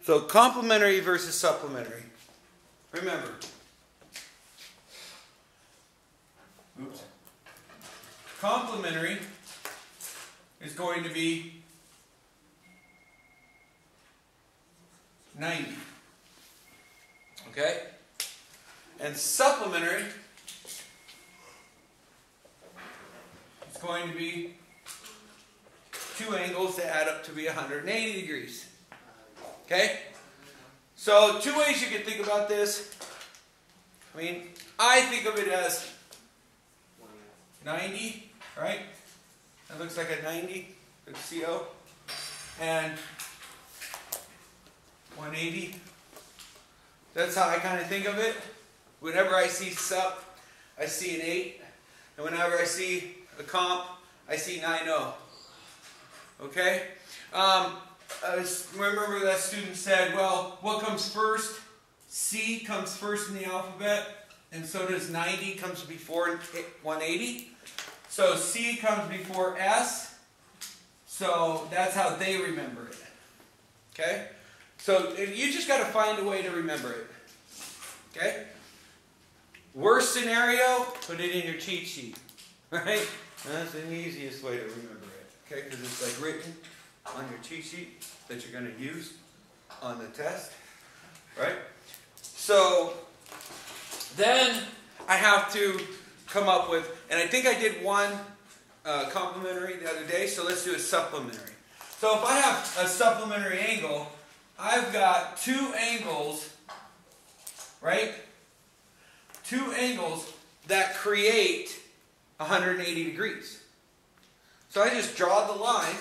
So complementary versus supplementary. Remember. Oops. Complementary is going to be 90. Okay? And supplementary is going to be two angles that add up to be 180 degrees. Okay? So two ways you can think about this. I mean, I think of it as 90, right? That looks like a 90, the CO. And 180. That's how I kind of think of it. Whenever I see sup, I see an 8. And whenever I see a comp, I see 9-0. Okay? Remember that student said, well, what comes first? C comes first in the alphabet, and so does 90 comes before 180. So C comes before S, so that's how they remember it. Okay? So you just got to find a way to remember it. Okay? Worst scenario, put it in your cheat sheet. Right? That's the easiest way to remember it. Okay? Because it's like written on your cheat sheet that you're going to use on the test. Right? So then I have to come up with, and I think I did one complementary the other day, so let's do a supplementary. So if I have a supplementary angle, I've got two angles, right? Two angles that create 180 degrees. So I just draw the line,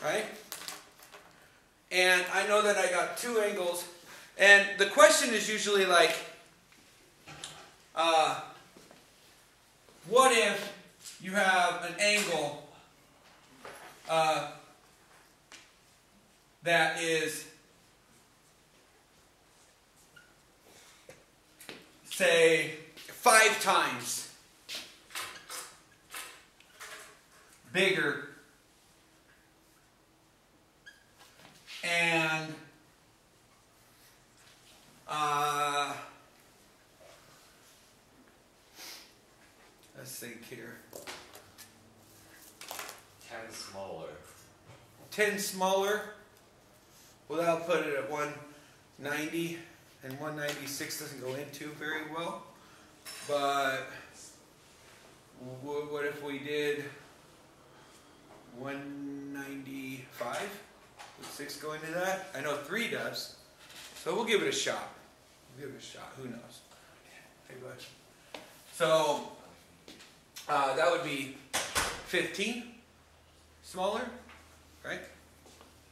right? And I know that I got two angles. And the question is usually like, what if you have an angle that is, say, 5 times bigger and let's think here. 10 smaller. 10 smaller. Well, that'll put it at 190, and 196 doesn't go into very well. But what if we did 195? Would 6 go into that? I know 3 does. So we'll give it a shot. We'll give it a shot. Who knows? Hey, bud. So that would be 15 smaller, right?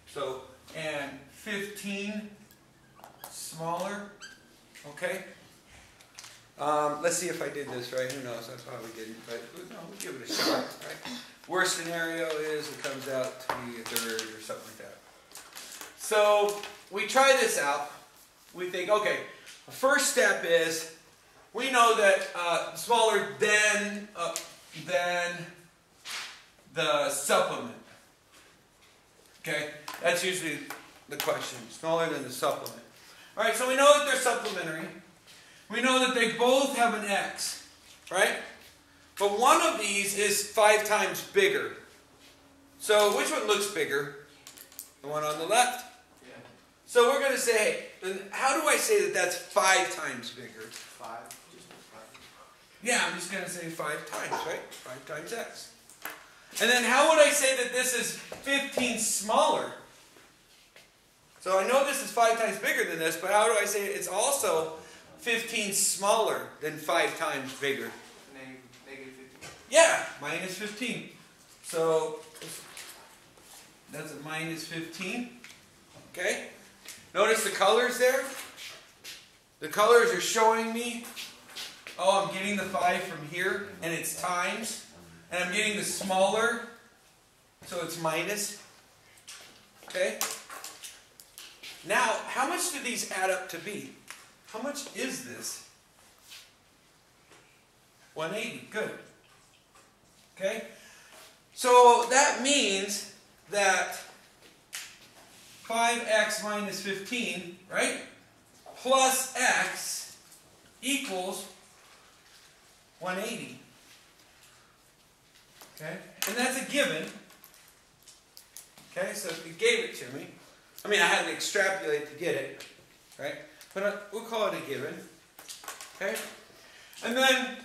So, and 15 smaller, okay? Let's see if I did this right. Who knows? I probably didn't, but no, we'll give it a shot, right? Worst scenario is it comes out to be a third or something like that. So we try this out. We think, okay, the first step is we know that smaller than the supplement. Okay, that's usually the question. Smaller than the supplement. All right, so we know that they're supplementary. We know that they both have an X, right? But one of these is 5 times bigger. So which one looks bigger? The one on the left? Yeah. So we're going to say, hey, then how do I say that that's 5 times bigger? 5. Just 5. Yeah, I'm just going to say 5 times, right? 5 times X. And then how would I say that this is 15 smaller? So I know this is 5 times bigger than this, but how do I say it's also 15 smaller than 5 times bigger? Negative 15. Yeah, minus 15. So that's a minus 15. Okay? Notice the colors there? The colors are showing me, oh, I'm getting the 5 from here, and it's times. And I'm getting the smaller, so it's minus. Okay? Now, how much do these add up to be? How much is this? 180. Good. Okay? So that means that 5x minus 15, right? Plus x equals 180. Okay? And that's a given. Okay, so it gave it to me. I mean, I had to extrapolate to get it, right? But we'll call it a given. Okay? And then,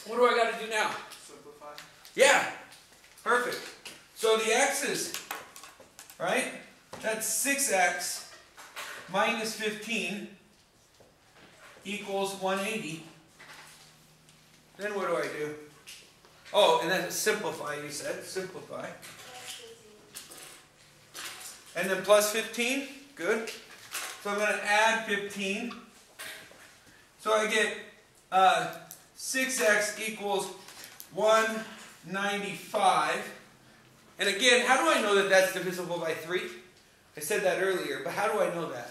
what do I got to do now? Simplify. Yeah, perfect. So the x's, right? That's 6x minus 15 equals 180. Then what do I do? Oh, and then simplify, you said. Simplify. And then plus 15. Good. So I'm going to add 15. So I get 6x equals 195. And again, how do I know that that's divisible by 3? I said that earlier, but how do I know that?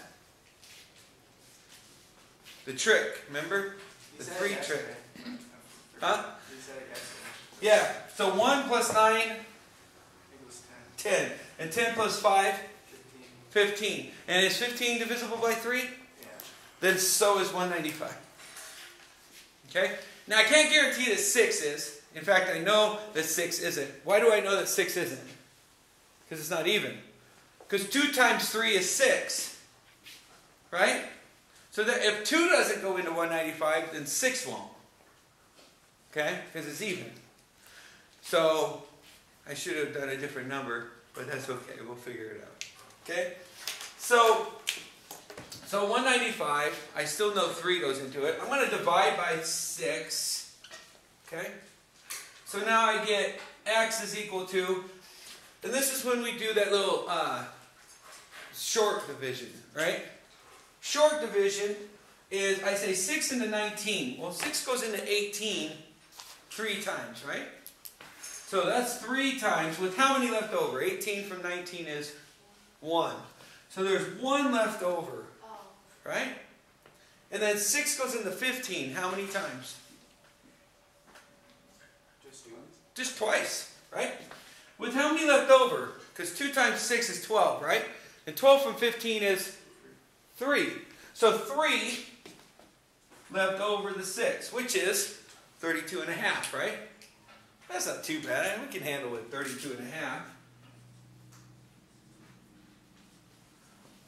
The trick, remember? The 3 trick. Huh? Yeah, so 1 plus 9, 10. And 10 plus 5, 15. And is 15 divisible by 3? Yeah. Then so is 195. Okay? Now I can't guarantee that 6 is. In fact, I know that 6 isn't. Why do I know that 6 isn't? Because it's not even. Because 2 times 3 is 6. Right? So that if 2 doesn't go into 195, then 6 won't. Okay? Because it's even. So I should have done a different number, but that's okay. We'll figure it out. Okay? So 195, I still know 3 goes into it. I'm going to divide by 6. Okay? So now I get x is equal to, and this is when we do that little short division, right? Short division is, I say 6 into 19. Well, 6 goes into 18 3 times, right? So that's 3 times, with how many left over? 18 from 19 is 1. So there's 1 left over, right? And then 6 goes into 15. How many times? Just twice, right? With how many left over? Because 2 times 6 is 12, right? And 12 from 15 is 3. So 3 left over the 6, which is 32 and a half, right? That's not too bad. We can handle it, 32 and a half.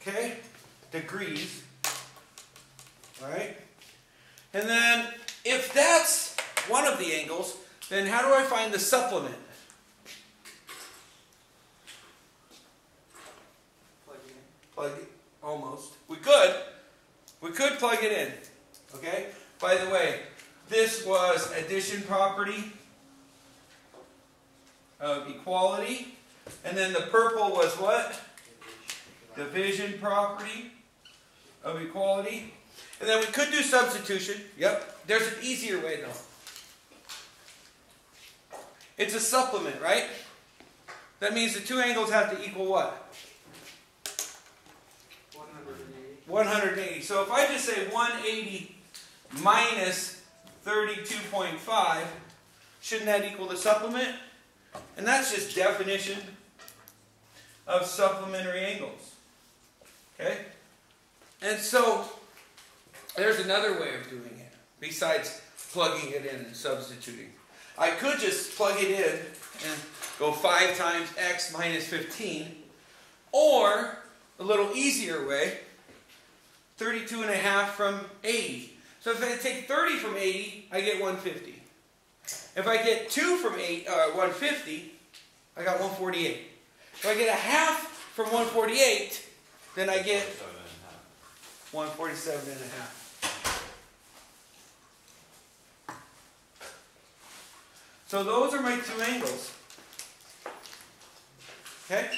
Okay? Degrees. All right? And then, if that's one of the angles, then how do I find the supplement? Plug it, almost. We could plug it in. Okay? By the way, this was addition property of equality. And then the purple was what? Division property of equality. And then we could do substitution. Yep. There's an easier way though. It's a supplement, right? That means the 2 angles have to equal what? 180. 180. So if I just say 180 minus 32.5, shouldn't that equal the supplement? And that's just definition of supplementary angles. Okay? And so, there's another way of doing it, besides plugging it in and substituting. I could just plug it in and go 5 times x minus 15, or a little easier way, 32 and a half from 80. So if I take 30 from 80, I get 150. If I get 2 from 150, I got 148. If I get a half from 148, then I get 147 and a half. So those are my 2 angles. Okay?